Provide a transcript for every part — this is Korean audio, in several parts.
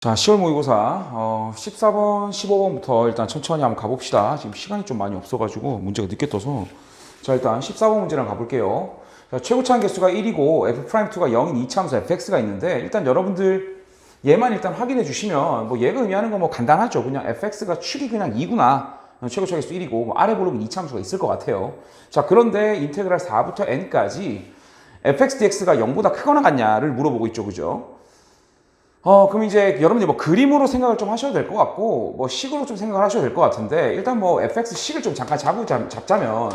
자, 10월 모의고사 14번, 15번부터 일단 천천히 한번 가봅시다. 지금 시간이 좀 많이 없어가지고 문제가 늦게 떠서. 자, 일단 14번 문제랑 가볼게요. 자, 최고차항 개수가 1이고 F'2가 0인 이차함수 fx가 있는데, 일단 여러분들 얘만 일단 확인해 주시면 뭐 얘가 의미하는 건 뭐 간단하죠. 그냥 fx가 축이 그냥 2구나. 최고차항 개수 1이고 뭐 아래 블록은 이차함수가 있을 것 같아요. 자, 그런데 인테그랄 4부터 n까지 fx dx가 0보다 크거나 같냐를 물어보고 있죠. 그죠? 그럼 이제 여러분들이 뭐 그림으로 생각을 좀 하셔도 될 것 같고, 뭐 식으로 좀 생각을 하셔도 될 것 같은데, 일단 뭐 fx 식을 좀 잠깐 잡자면,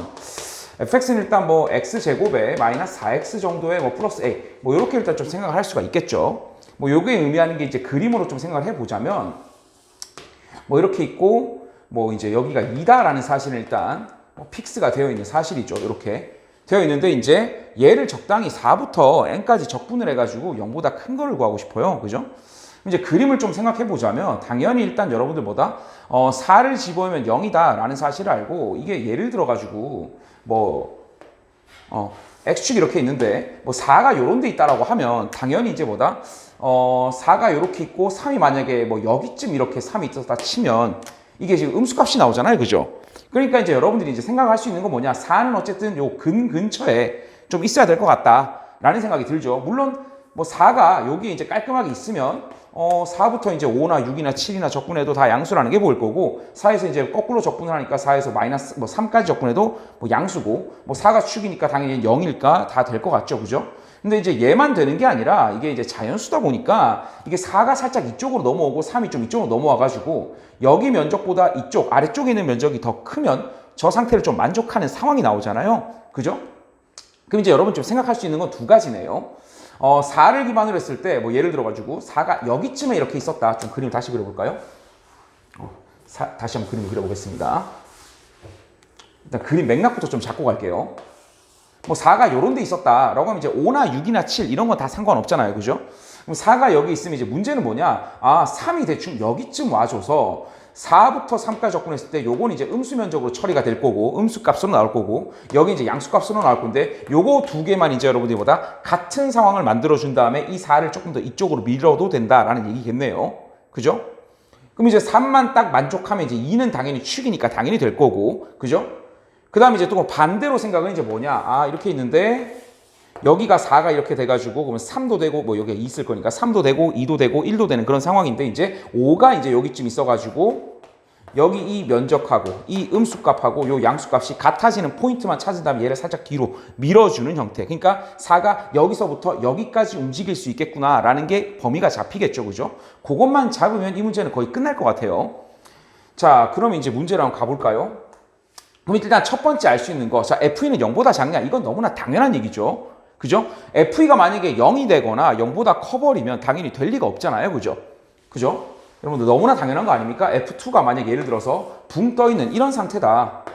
fx는 일단 뭐 x제곱에 마이너스 4x 정도의 뭐 플러스 a, 뭐 이렇게 일단 좀 생각을 할 수가 있겠죠. 뭐 요게 의미하는 게 이제 그림으로 좀 생각을 해보자면, 뭐 이렇게 있고, 뭐 이제 여기가 2다라는 사실은 일단 뭐 픽스가 되어 있는 사실이죠. 이렇게 되어 있는데, 이제 얘를 적당히 4부터 n까지 적분을 해가지고 0보다 큰 거를 구하고 싶어요. 그죠? 이제 그림을 좀 생각해 보자면, 당연히 일단 여러분들보다 4를 집어넣으면 0이다 라는 사실을 알고, 이게 예를 들어 가지고 뭐 x축이 이렇게 있는데 뭐 4가 요런 데 있다라고 하면, 당연히 이제 4가 요렇게 있고 3이 만약에 뭐 여기쯤 이렇게 3이 있었다 치면 이게 지금 음수값이 나오잖아요. 그죠? 그러니까 이제 여러분들이 이제 생각할 수 있는 건 뭐냐, 4는 어쨌든 요 근처에 좀 있어야 될 것 같다라는 생각이 들죠. 물론 뭐 4가 여기 이제 깔끔하게 있으면 4부터 이제 5나 6이나 7이나 적분해도 다 양수라는 게 보일 거고, 4에서 이제 거꾸로 적분을 하니까 4에서 마이너스 뭐 3까지 적분해도 뭐 양수고, 뭐 4가 축이니까 당연히 0일까 다 될 것 같죠. 그죠? 근데 이제 얘만 되는 게 아니라 이게 이제 자연수다 보니까 이게 4가 살짝 이쪽으로 넘어오고 3이 좀 이쪽으로 넘어와가지고 여기 면적보다 이쪽 아래쪽에 있는 면적이 더 크면 저 상태를 좀 만족하는 상황이 나오잖아요. 그죠? 그럼 이제 여러분 좀 생각할 수 있는 건 두 가지네요. 4를 기반으로 했을 때 뭐 예를 들어가지고 4가 여기쯤에 이렇게 있었다. 좀 그림 다시 그려볼까요? 다시 한번 그림을 그려보겠습니다. 일단 그림 맥락부터 좀 잡고 갈게요. 뭐 4가 요런 데 있었다라고 하면 이제 5나 6이나 7 이런 건 다 상관없잖아요. 그죠? 그럼 4가 여기 있으면 이제 문제는 뭐냐? 3이 대충 여기쯤 와줘서 4부터 3까지 적분했을 때 요건 이제 음수 면적으로 처리가 될 거고, 음수 값으로 나올 거고, 여기 이제 양수 값으로 나올 건데, 요거 두 개만 이제 여러분들보다 같은 상황을 만들어 준 다음에 이 4를 조금 더 이쪽으로 밀어도 된다라는 얘기겠네요. 그죠? 그럼 이제 3만 딱 만족하면 이제 2는 당연히 축이니까 당연히 될 거고, 그죠? 그 다음에 이제 또 뭐 반대로 생각은 이제 뭐냐, 이렇게 있는데 여기가 4가 이렇게 돼가지고 그러면 3도 되고 뭐 여기가 2 있을 거니까 3도 되고 2도 되고 1도 되는 그런 상황인데, 이제 5가 이제 여기쯤 있어가지고 여기 이 면적하고 이 음수값하고 요 양수값이 같아지는 포인트만 찾은 다음에 얘를 살짝 뒤로 밀어주는 형태. 그러니까 4가 여기서부터 여기까지 움직일 수 있겠구나라는 게 범위가 잡히겠죠. 그죠? 그것만 잡으면 이 문제는 거의 끝날 것 같아요. 자, 그러면 이제 문제를 한번 가볼까요? 그럼 일단 첫 번째 알 수 있는 거, 자, FE는 0보다 작냐? 이건 너무나 당연한 얘기죠. 그죠? FE가 만약에 0이 되거나 0보다 커버리면 당연히 될 리가 없잖아요. 그죠? 그죠? 여러분들 너무나 당연한 거 아닙니까? F2가 만약에 예를 들어서 붕 떠있는 이런 상태다.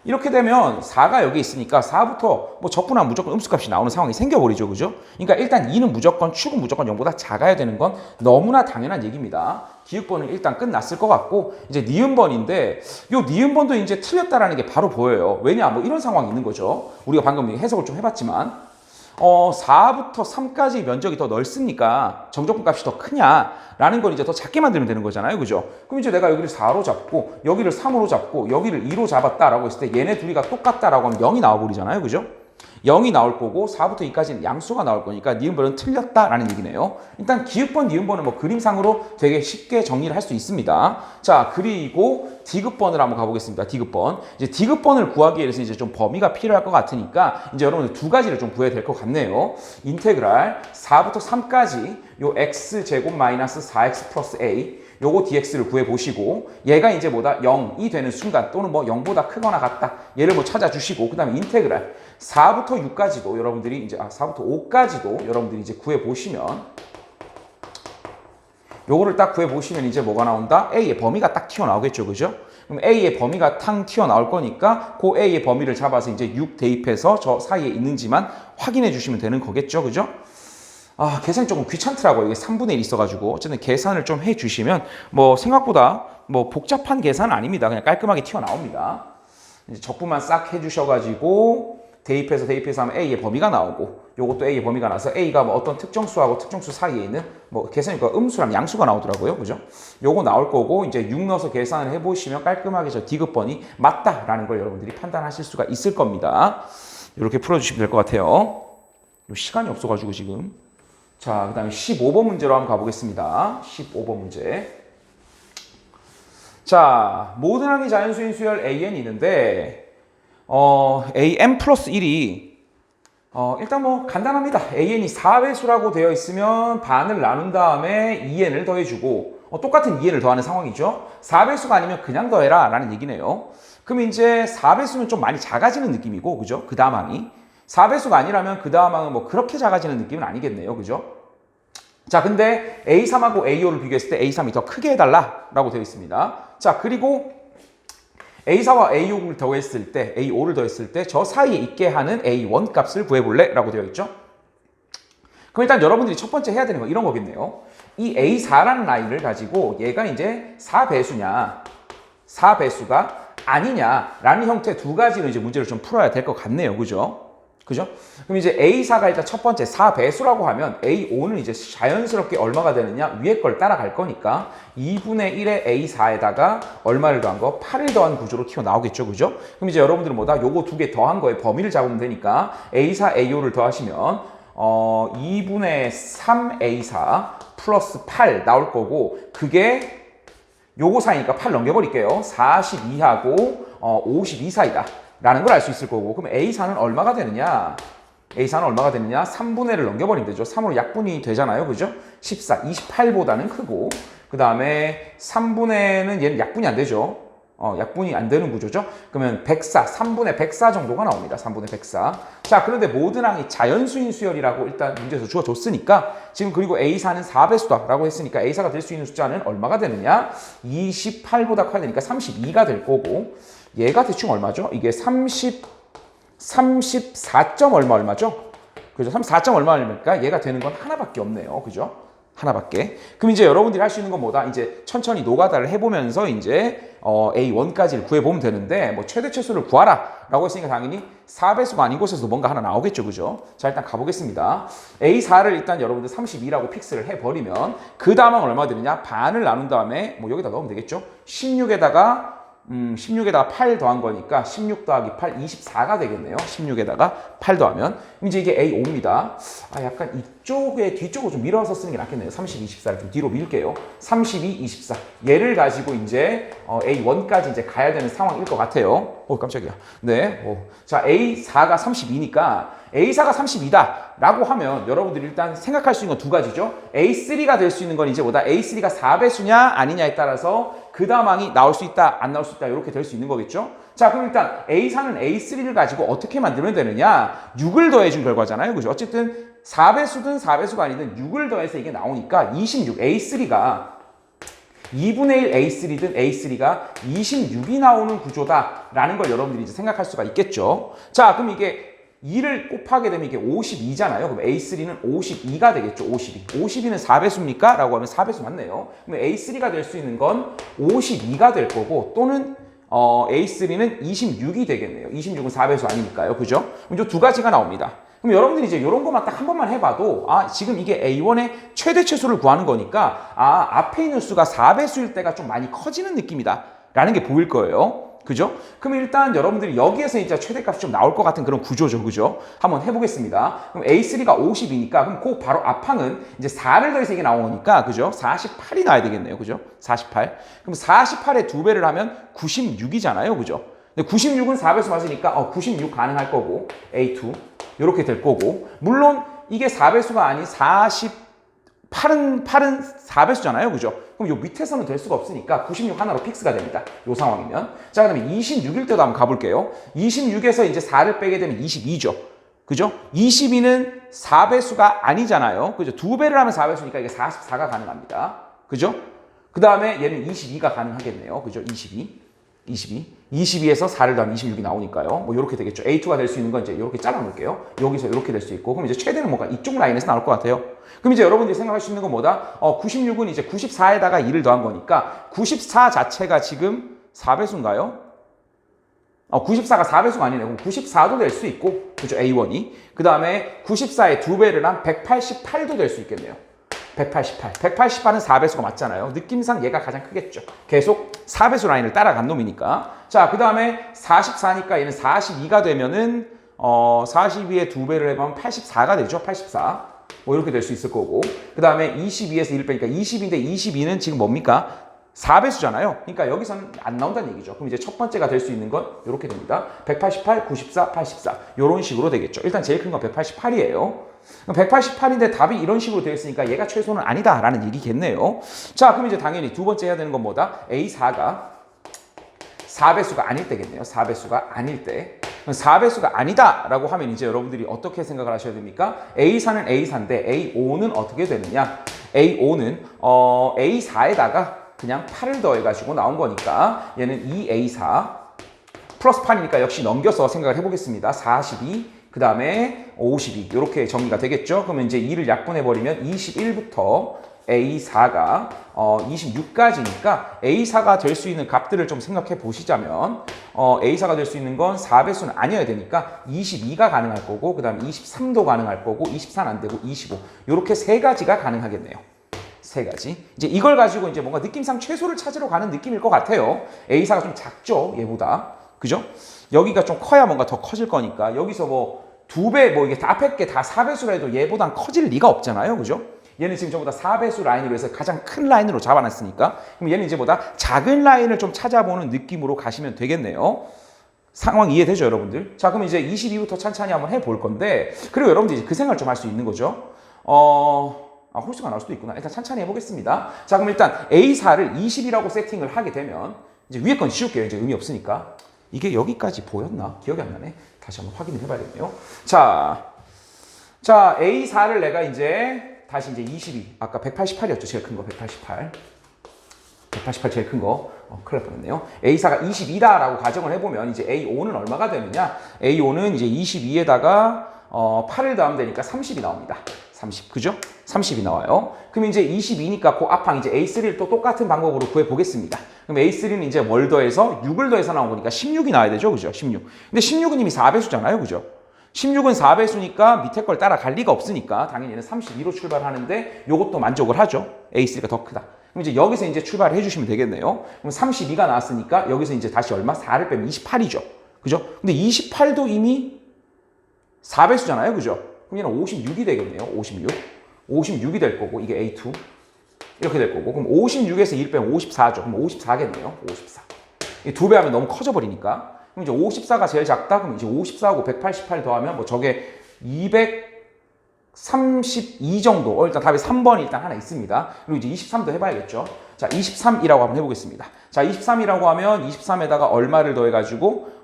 이렇게 되면 4가 여기 있으니까 4부터 뭐 적분하면 무조건 음수값이 나오는 상황이 생겨버리죠. 그죠? 그러니까 일단 2는 무조건, 축은 무조건 0보다 작아야 되는 건 너무나 당연한 얘기입니다. 기억번은 일단 끝났을 것 같고, 이제 니은번인데, 요 니은번도 이제 틀렸다라는 게 바로 보여요. 왜냐? 뭐 이런 상황이 있는 거죠. 우리가 방금 해석을 좀 해봤지만, 4부터 3까지 면적이 더 넓으니까 정적분 값이 더 크냐라는 걸 이제 더 작게 만들면 되는 거잖아요. 그죠? 그럼 이제 내가 여기를 4로 잡고 여기를 3으로 잡고 여기를 2로 잡았다라고 했을 때 얘네 둘이가 똑같다라고 하면 0이 나와버리잖아요. 그죠? 0이 나올 거고 4부터 2까지는 양수가 나올 거니까 니은번은 틀렸다라는 얘기네요. 일단 기읍번, 니은번은 뭐 그림상으로 되게 쉽게 정리를 할 수 있습니다. 자, 그리고 디귿번을 한번 가보겠습니다. 디귿번. 이제 디귿번을 구하기 위해서 이제 좀 범위가 필요할 것 같으니까 이제 여러분들 두 가지를 좀 구해야 될 것 같네요. 인테그랄 4부터 3까지 요 x제곱 마이너스 4x 플러스 a, 요거 dx를 구해보시고, 얘가 이제 0이 되는 순간 또는 뭐 0보다 크거나 같다, 얘를 뭐 찾아주시고, 그 다음에 인테그랄 4부터 6까지도 여러분들이 이제 4부터 5까지도 여러분들이 이제 구해보시면, 요거를 딱 구해보시면 이제 뭐가 나온다? A의 범위가 딱 튀어나오겠죠. 그죠? 그럼 A의 범위가 탕 튀어나올 거니까 그 A의 범위를 잡아서 이제 6 대입해서 저 사이에 있는지만 확인해 주시면 되는 거겠죠. 그죠? 계산이 조금 귀찮더라고요. 이게 3분의 1 있어가지고. 어쨌든 계산을 좀 해주시면 뭐 생각보다 뭐 복잡한 계산은 아닙니다. 그냥 깔끔하게 튀어나옵니다. 이제 적분만 싹 해주셔가지고 대입해서 하면 A의 범위가 나오고, 요것도 A의 범위가 나서 A가 뭐 어떤 특정수하고 특정수 사이에 있는 뭐 계산이니까 음수랑 양수가 나오더라고요. 그죠? 요거 나올 거고 이제 6 넣어서 계산을 해보시면 깔끔하게 저 D급번이 맞다라는 걸 여러분들이 판단하실 수가 있을 겁니다. 이렇게 풀어주시면 될 것 같아요. 시간이 없어가지고 지금. 자, 그 다음에 15번 문제로 한번 가보겠습니다. 15번 문제. 자, 모든 항이 자연수인 수열 AN이 있는데 AN 플러스 1이 일단 뭐 간단합니다. AN이 4배수라고 되어 있으면 반을 나눈 다음에 2n을 더해주고 똑같은 2n을 더하는 상황이죠. 4배수가 아니면 그냥 더해라 라는 얘기네요. 그럼 이제 4배수는 좀 많이 작아지는 느낌이고, 그죠? 그 다음 항이 4배수가 아니라면 그 다음 항은 뭐 그렇게 작아지는 느낌은 아니겠네요. 그죠? 자, 근데 A3하고 A5를 비교했을 때 A3이 더 크게 해달라 라고 되어 있습니다. 자, 그리고 A4와 A6을 더했을 때, A5를 더했을 때 저 사이에 있게 하는 A1 값을 구해볼래? 라고 되어 있죠. 그럼 일단 여러분들이 첫 번째 해야 되는 건 이런 거겠네요. 이 A4라는 라인을 가지고 얘가 이제 4배수냐, 4배수가 아니냐라는 형태의 두 가지로 이제 문제를 좀 풀어야 될 것 같네요. 그죠? 그죠? 그럼 이제 A4가 일단 첫 번째 4배수라고 하면 A5는 이제 자연스럽게 얼마가 되느냐? 위에 걸 따라갈 거니까 2분의 1의 A4에다가 얼마를 더한 거? 8을 더한 구조로 튀어나오겠죠. 그죠? 그럼 이제 여러분들은 뭐다? 요거 두 개 더한 거에 범위를 잡으면 되니까 A4, A5를 더하시면 2분의 3A4 플러스 8 나올 거고 그게 요거 사이니까 8 넘겨버릴게요. 42하고 52 사이다. 라는 걸 알 수 있을 거고 그럼 A4는 얼마가 되느냐? A4는 얼마가 되느냐? 3분의 1을 넘겨버리면 되죠. 3으로 약분이 되잖아요. 그죠? 14, 28보다는 크고 그 다음에 3분의는 얘는 약분이 안 되죠. 약분이 안 되는 구조죠. 그러면 104, 3분의 104 정도가 나옵니다. 3분의 104. 자, 그런데 모든 항이 자연수인 수열이라고 일단 문제에서 주어줬으니까 지금 그리고 A4는 4배수다라고 했으니까 A4가 될 수 있는 숫자는 얼마가 되느냐? 28보다 커야 되니까 32가 될 거고 얘가 대충 얼마죠? 이게 34점 얼마죠? 그죠? 34점 얼마니까 얘가 되는 건 하나밖에 없네요. 그죠? 하나밖에. 그럼 이제 여러분들이 할 수 있는 건 뭐다? 이제 천천히 노가다를 해보면서 이제 A1까지를 구해보면 되는데 뭐 최대 최소를 구하라 라고 했으니까 당연히 4배수가 아닌 곳에서 뭔가 하나 나오겠죠. 그죠? 자, 일단 가보겠습니다. A4를 일단 여러분들 32라고 픽스를 해버리면 그 다음은 얼마 되느냐? 반을 나눈 다음에 뭐 여기다 넣으면 되겠죠? 16에다가 8 더한 거니까 16 더하기 8, 24가 되겠네요. 16에다가 8 더하면. 이제 이게 A5입니다. 약간 이쪽에 뒤쪽으로 좀 밀어서 쓰는 게 낫겠네요. 30, 24를 좀 뒤로 밀게요. 32, 24. 얘를 가지고 이제 A1까지 이제 가야 되는 상황일 것 같아요. 깜짝이야. 네. 자, A4가 32니까 A4가 32다 라고 하면 여러분들이 일단 생각할 수 있는 건 두 가지죠. A3가 될 수 있는 건 이제 뭐다? A3가 4배수냐 아니냐에 따라서 그 다음 항이 나올 수 있다 안 나올 수 있다 이렇게 될 수 있는 거겠죠. 자, 그럼 일단 A4는 A3를 가지고 어떻게 만들면 되느냐? 6을 더해준 결과잖아요. 그죠? 어쨌든 4배수든 4배수가 아니든 6을 더해서 이게 나오니까 26, A3가 2분의 1 A3든 A3가 26이 나오는 구조다라는 걸 여러분들이 이제 생각할 수가 있겠죠. 자, 그럼 이게 2를 곱하게 되면 이게 52잖아요. 그럼 A3는 52가 되겠죠. 52. 52는 4배수입니까? 라고 하면 4배수 맞네요. 그럼 A3가 될 수 있는 건 52가 될 거고 또는 A3는 26이 되겠네요. 26은 4배수 아니니까요. 그죠? 그럼 이 두 가지가 나옵니다. 그럼 여러분들이 이제 이런 것만 딱 한 번만 해봐도 지금 이게 A1의 최대 최소를 구하는 거니까 앞에 있는 수가 4배수일 때가 좀 많이 커지는 느낌이다 라는 게 보일 거예요. 그죠? 그럼 일단 여러분들이 여기에서 이제 최대값이 좀 나올 것 같은 그런 구조죠. 그죠? 한번 해보겠습니다. 그럼 A3가 50이니까 그럼 그 바로 앞항은 이제 4를 더해서 이게 나오니까 그죠? 48이 나와야 되겠네요. 그죠? 48. 그럼 48에 2배를 하면 96이잖아요. 그죠? 근데 96은 4배수 맞으니까 96 가능할 거고 A2 이렇게 될 거고 물론 이게 4배수가 아닌 48은 4배수잖아요. 그죠? 그럼 요 밑에서는 될 수가 없으니까 96 하나로 픽스가 됩니다. 요 상황이면. 자, 그다음에 26일 때도 한번 가볼게요. 26에서 이제 4를 빼게 되면 22죠. 그죠? 22는 4배수가 아니잖아요. 그죠? 2배를 하면 4배수니까 이게 44가 가능합니다. 그죠? 그 다음에 얘는 22가 가능하겠네요. 그죠? 22에서 4를 더하면 26이 나오니까요. 뭐 이렇게 되겠죠. A2가 될 수 있는 건 이제 이렇게 잘라 놓을게요. 여기서 이렇게 될 수 있고. 그럼 이제 최대는 뭔가 이쪽 라인에서 나올 것 같아요. 그럼 이제 여러분들이 생각할 수 있는 건 뭐다? 96은 이제 94에다가 2를 더한 거니까 94 자체가 지금 4배수인가요? 94가 4배수가 아니네. 그럼 94도 될 수 있고, 그죠? A1이. 그 다음에 94의 2배를 한 188도 될 수 있겠네요. 188. 188은 4배수가 맞잖아요. 느낌상 얘가 가장 크겠죠. 계속 4배수 라인을 따라간 놈이니까. 자, 그 다음에 44니까 얘는 42가 되면은, 42의 2배를 해보면 84가 되죠. 84. 뭐 이렇게 될 수 있을 거고. 그 다음에 22에서 1 빼니까 20인데 22는 지금 뭡니까? 4배수잖아요. 그러니까 여기서는 안 나온다는 얘기죠. 그럼 이제 첫 번째가 될 수 있는 건 이렇게 됩니다. 188, 94, 84. 이런 식으로 되겠죠. 일단 제일 큰 건 188이에요. 188인데 답이 이런 식으로 되어 있으니까 얘가 최소는 아니다라는 얘기겠네요. 자, 그럼 이제 당연히 두 번째 해야 되는 건 뭐다? A4가 4배수가 아닐 때겠네요. 4배수가 아닐 때. 4배수가 아니다라고 하면 이제 여러분들이 어떻게 생각을 하셔야 됩니까? A4는 A4인데 A5는 어떻게 되느냐? A5는 A4에다가 그냥 8을 더해가지고 나온 거니까 얘는 2A4 플러스 8이니까 역시 넘겨서 생각을 해보겠습니다. 42, 그 다음에 52 이렇게 정리가 되겠죠. 그러면 이제 2를 약분해버리면 21부터 A4가 26까지니까 A4가 될 수 있는 값들을 좀 생각해 보시자면 A4가 될 수 있는 건 4배수는 아니어야 되니까 22가 가능할 거고 그 다음에 23도 가능할 거고 24는 안 되고 25 이렇게 세 가지가 가능하겠네요. 세 가지. 이제 이걸 가지고 이제 뭔가 느낌상 최소를 찾으러 가는 느낌일 것 같아요. A4가 좀 작죠, 얘보다. 그죠? 여기가 좀 커야 뭔가 더 커질 거니까 여기서 뭐 2배, 뭐 이게 다 앞에 게 다 4배수라 해도 얘보단 커질 리가 없잖아요. 그죠? 얘는 지금 전부 다 4배수 라인으로 해서 가장 큰 라인으로 잡아놨으니까 그럼 얘는 이제 보다 작은 라인을 좀 찾아보는 느낌으로 가시면 되겠네요. 상황 이해되죠, 여러분들? 자, 그럼 이제 22부터 찬찬히 한번 해볼 건데 그리고 여러분들 이제 그 생각을 좀 할 수 있는 거죠. 홀수가 나올 수도 있구나. 일단 찬찬히 해보겠습니다. 자, 그럼 일단 A4를 20이라고 세팅을 하게 되면 이제 위에 건 지울게요. 이제 의미 없으니까. 이게 여기까지 보였나? 기억이 안 나네. 다시 한번 확인을 해봐야겠네요. 자, A4를 내가 이제 다시 이제 22. 아까 188이었죠. 제일 큰 거 188. 188 제일 큰 거. 큰일 날 뻔했네요. A4가 22다라고 가정을 해보면 이제 A5는 얼마가 되느냐? A5는 이제 22에다가 8을 더하면 되니까 30이 나옵니다. 30, 그죠? 30이 나와요. 그럼 이제 22니까 그 앞항 이제 A3를 또 똑같은 방법으로 구해보겠습니다. 그럼 A3는 이제 뭘 더해서 6을 더해서 나온 거니까 16이 나와야 되죠, 그죠? 16. 근데 16은 이미 4배수잖아요, 그죠? 16은 4배수니까 밑에 걸 따라갈 리가 없으니까 당연히 얘는 32로 출발하는데 요것도 만족을 하죠. A3가 더 크다. 그럼 이제 여기서 이제 출발을 해주시면 되겠네요. 그럼 32가 나왔으니까 여기서 이제 다시 얼마? 4를 빼면 28이죠. 그죠? 근데 28도 이미 4배수잖아요, 그죠? 그럼 얘는 56이 되겠네요. 56. 56이 될 거고 이게 A2 이렇게 될 거고 그럼 56에서 1 빼면 54죠. 그럼 54겠네요. 54. 이 2배 하면 너무 커져 버리니까 그럼 이제 54가 제일 작다. 그럼 이제 54하고 188 더하면 뭐 저게 232 정도. 일단 답이 3번이 일단 하나 있습니다. 그리고 이제 23도 해봐야겠죠. 자, 23이라고 한번 해보겠습니다. 자, 23이라고 하면 23에다가 얼마를 더해가지고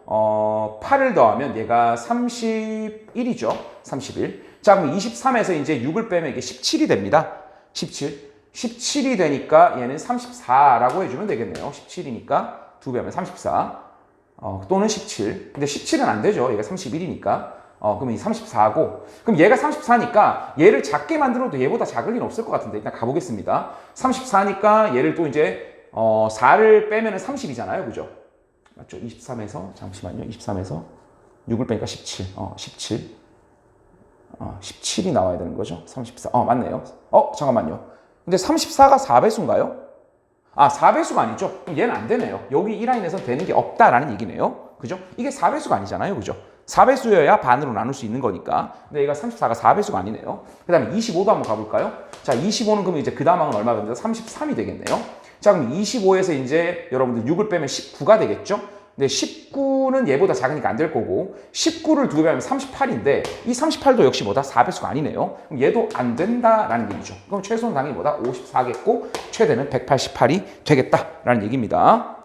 8을 더하면 얘가 31이죠. 31. 자, 그럼 23에서 이제 6을 빼면 이게 17이 됩니다. 17. 17이 되니까 얘는 34라고 해주면 되겠네요. 17이니까 2배 하면 34. 또는 17. 근데 17은 안 되죠. 얘가 31이니까. 그럼 이 34고. 그럼 얘가 34니까 얘를 작게 만들어도 얘보다 작을 리는 없을 것 같은데 일단 가보겠습니다. 34니까 얘를 또 이제 4를 빼면은 30이잖아요. 그죠? 맞죠? 23에서 잠시만요. 23에서 6을 빼니까 17. 17. 17이 나와야 되는 거죠. 34. 맞네요. 잠깐만요. 근데 34가 4배수인가요? 4배수가 아니죠? 그럼 얘는 안 되네요. 여기 이 라인에서 되는 게 없다라는 얘기네요. 그죠? 이게 4배수가 아니잖아요. 그죠? 4배수여야 반으로 나눌 수 있는 거니까. 근데 얘가 34가 4배수가 아니네요. 그 다음에 25도 한번 가볼까요? 자, 25는 그러면 이제 그 다음 항은 얼마가 됩니다? 33이 되겠네요. 자, 그럼 25에서 이제 여러분들 6을 빼면 19가 되겠죠? 근데 19는 얘보다 작으니까 안 될 거고 19를 2배 하면 38인데 이 38도 역시 뭐다? 4배수가 아니네요. 그럼 얘도 안 된다라는 얘기죠. 그럼 최소는 당연히 뭐다? 54겠고 최대는 188이 되겠다라는 얘기입니다.